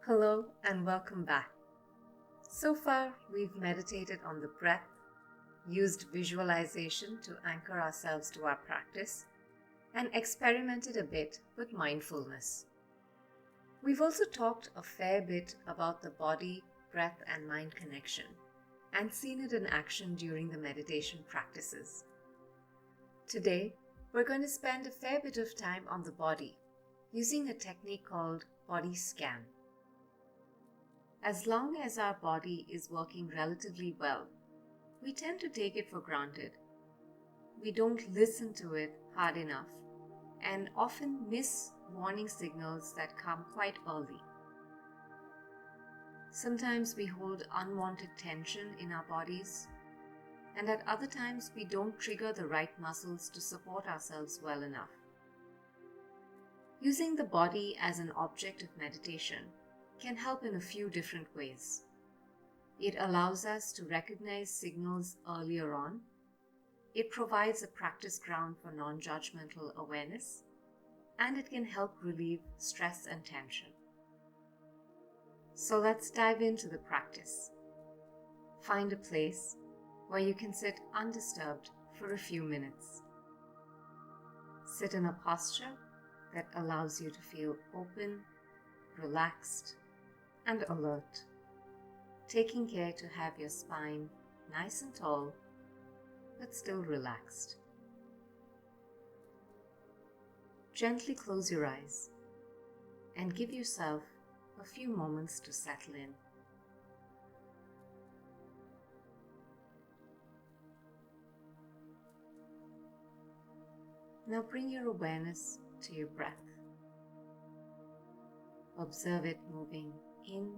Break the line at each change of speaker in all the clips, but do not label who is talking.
Hello and welcome back. So far, we've meditated on the breath, used visualization to anchor ourselves to our practice, and experimented a bit with mindfulness. We've also talked a fair bit about the body, breath, and mind connection, and seen it in action during the meditation practices. Today, we're going to spend a fair bit of time on the body, using a technique called body scan. As long as our body is working relatively well, we tend to take it for granted. We don't listen to it hard enough and often miss warning signals that come quite early. Sometimes we hold unwanted tension in our bodies, and at other times we don't trigger the right muscles to support ourselves well enough. Using the body as an object of meditation can help in a few different ways. It allows us to recognize signals earlier on. It provides a practice ground for non-judgmental awareness, and it can help relieve stress and tension. So let's dive into the practice. Find a place where you can sit undisturbed for a few minutes. Sit in a posture that allows you to feel open, relaxed, and alert, taking care to have your spine nice and tall, but still relaxed. Gently close your eyes and give yourself a few moments to settle in. Now bring your awareness to your breath. Observe it moving in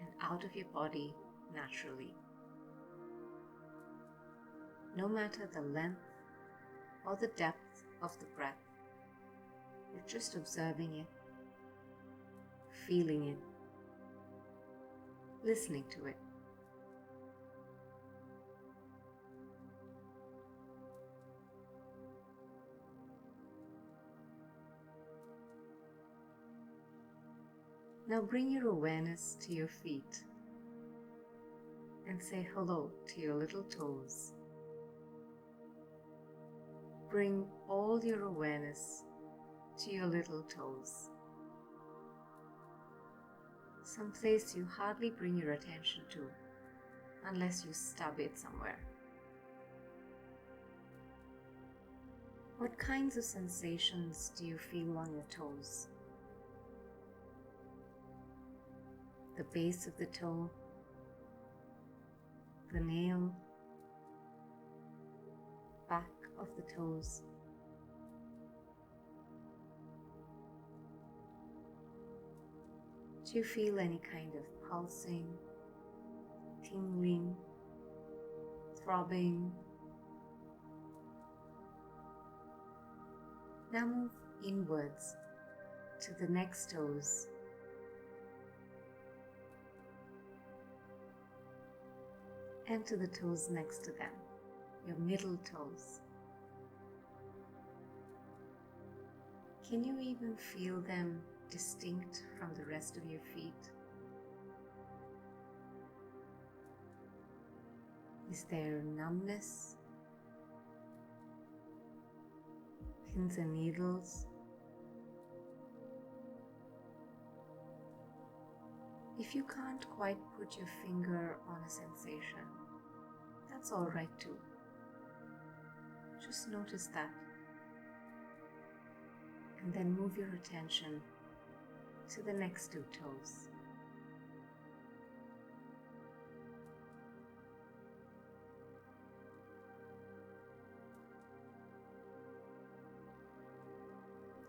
and out of your body naturally. No matter the length or the depth of the breath, you're just observing it, feeling it, listening to it. Now bring your awareness to your feet and say hello to your little toes. Bring all your awareness to your little toes. Someplace you hardly bring your attention to unless you stub it somewhere. What kinds of sensations do you feel on your toes? The base of the toe, the nail, back of the toes. Do you feel any kind of pulsing, tingling, throbbing? Now move inwards to the next toes. And to the toes next to them, your middle toes. Can you even feel them distinct from the rest of your feet? Is there numbness, pins and needles? If you can't quite put your finger on a sensation, that's all right too. Just notice that. And then move your attention to the next two toes.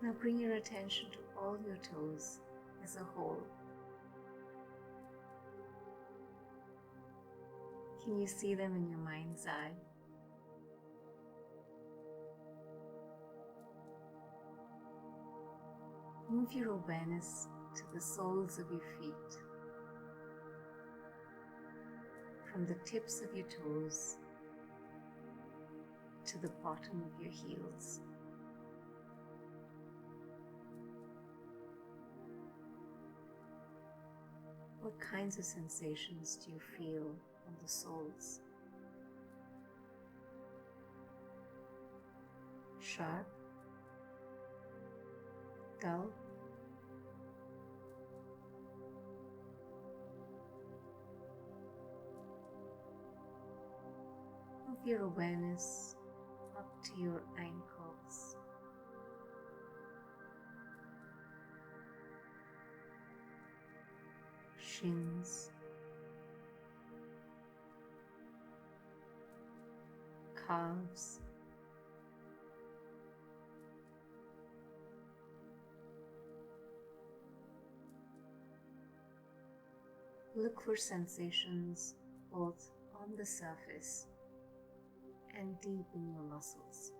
Now bring your attention to all your toes as a whole. Can you see them in your mind's eye? Move your awareness to the soles of your feet, from the tips of your toes to the bottom of your heels. What kinds of sensations do you feel on the soles? Sharp, dull, move your awareness up to your ankles, shins, calves, look for sensations both on the surface and deep in your muscles.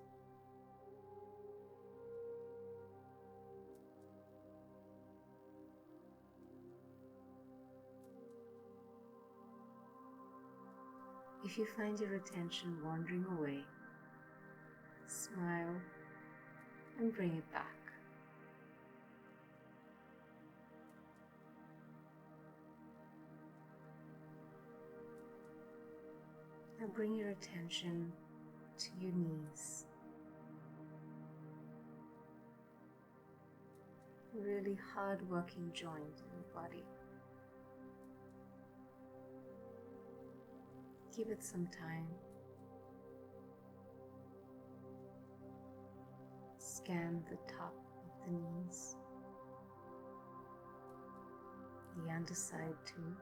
If you find your attention wandering away, smile and bring it back. Now bring your attention to your knees. A really hard-working joint in your body. Give it some time. Scan the top of the knees, the underside too.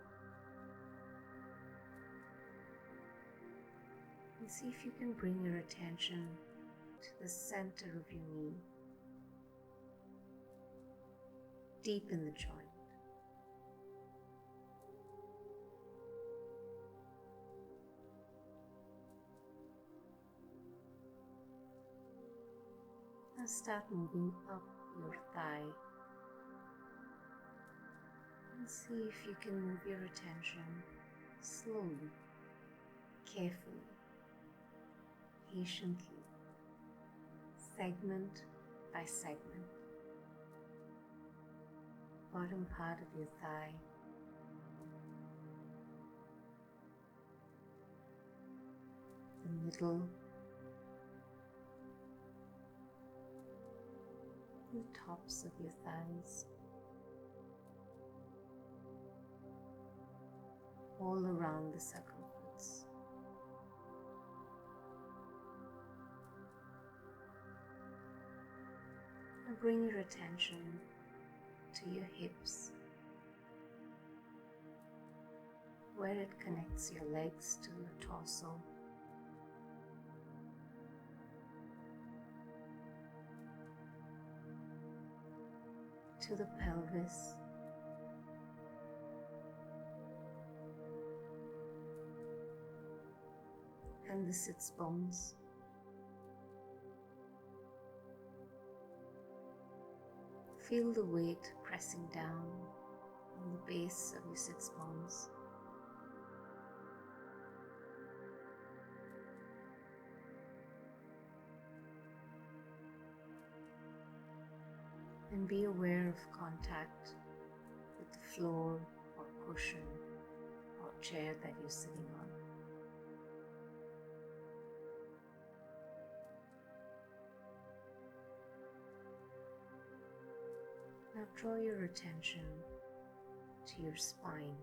And see if you can bring your attention to the center of your knee, deep in the joint. Now start moving up your thigh and see if you can move your attention slowly, carefully, patiently, segment by segment. Bottom part of your thigh, the middle, the tops of your thighs, all around the circumference. Now bring your attention to your hips, where it connects your legs to your torso. To the pelvis, and the sits bones. Feel the weight pressing down on the base of your sits bones. And be aware of contact with the floor or cushion or chair that you're sitting on. Now draw your attention to your spine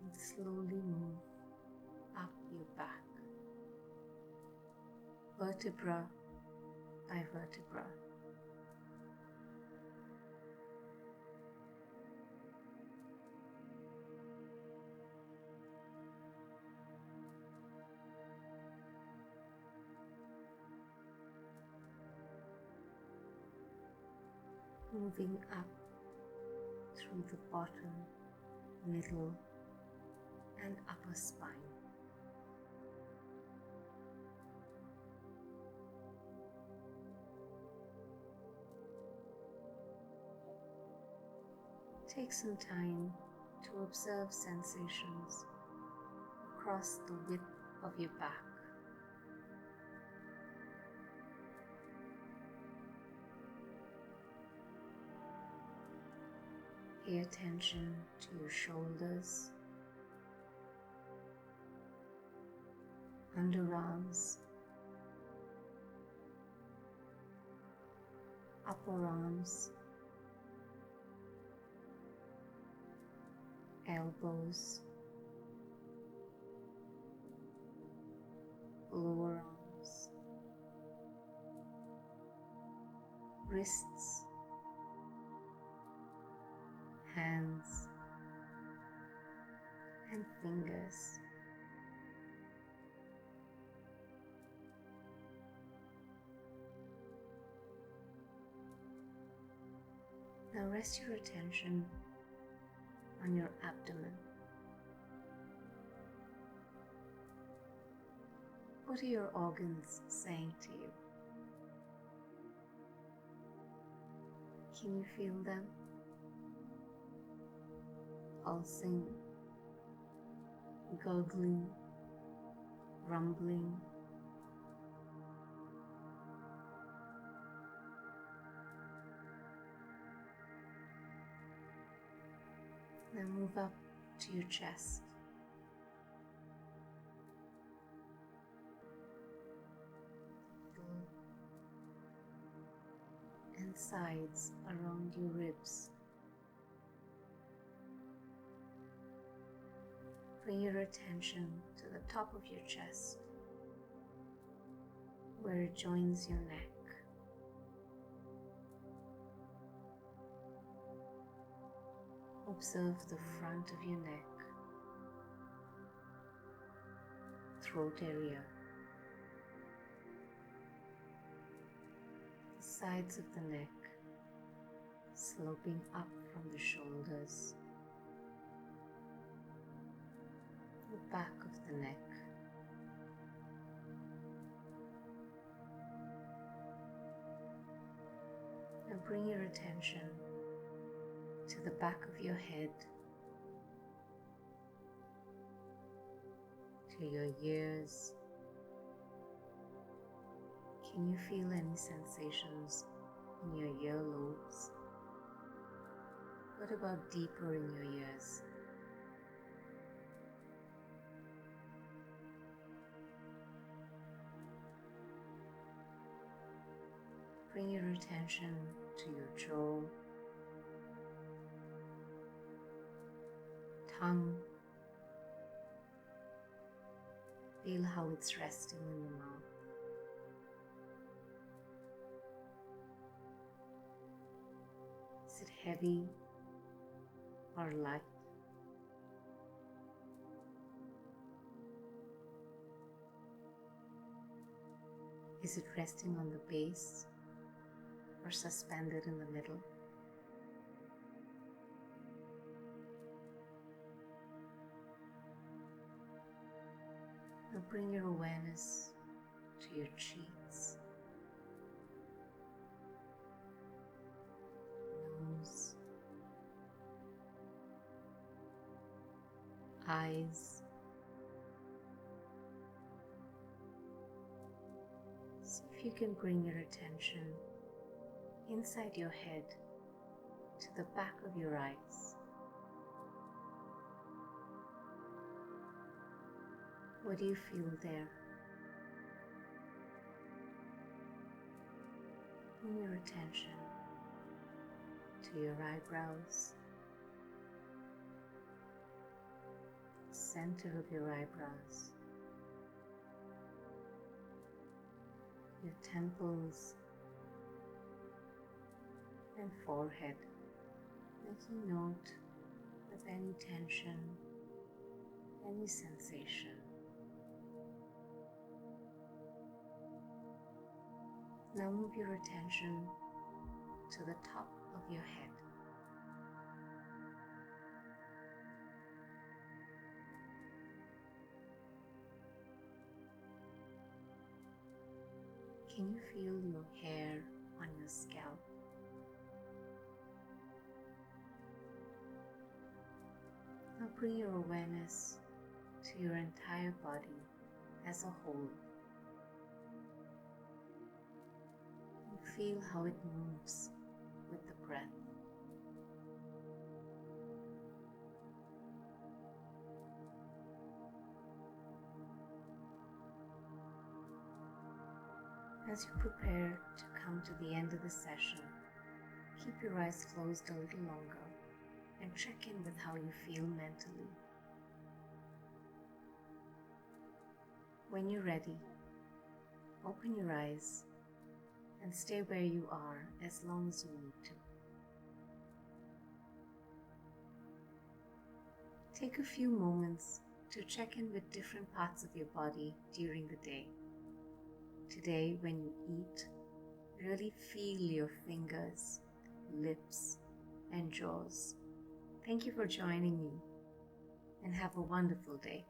and slowly move up your back, vertebra by vertebra. Moving up through the bottom, middle, and upper spine. Take some time to observe sensations across the width of your back. Pay attention to your shoulders, underarms, upper arms, elbows, lower arms, wrists, hands, and fingers. Now rest your attention on your abdomen. What are your organs saying to you? Can you feel them? Pulsing, gurgling, rumbling. Now move up to your chest. And sides around your ribs. Bring your attention to the top of your chest, where it joins your neck. Observe the front of your neck, throat area, the sides of the neck sloping up from the shoulders, the back of the neck, and bring your attention to the back of your head, to your ears. Can you feel any sensations in your earlobes? What about deeper in your ears? Bring your attention to your jaw, tongue. Feel how it's resting in the mouth. Is it heavy or light? Is it resting on the base or suspended in the middle? Now bring your awareness to your cheeks, nose, eyes. See if you can bring your attention inside your head to the back of your eyes. What do you feel there? Bring your attention to your eyebrows, center of your eyebrows, your temples and forehead, making note of any tension, any sensation. Now move your attention to the top of your head. Can you feel your hair on your scalp? Now bring your awareness to your entire body as a whole. And feel how it moves with the breath. As you prepare to come to the end of the session, keep your eyes closed a little longer and check in with how you feel mentally. When you're ready, open your eyes and stay where you are as long as you need to. Take a few moments to check in with different parts of your body during the day. Today, when you eat, really feel your fingers, lips, and jaws. Thank you for joining me, and have a wonderful day.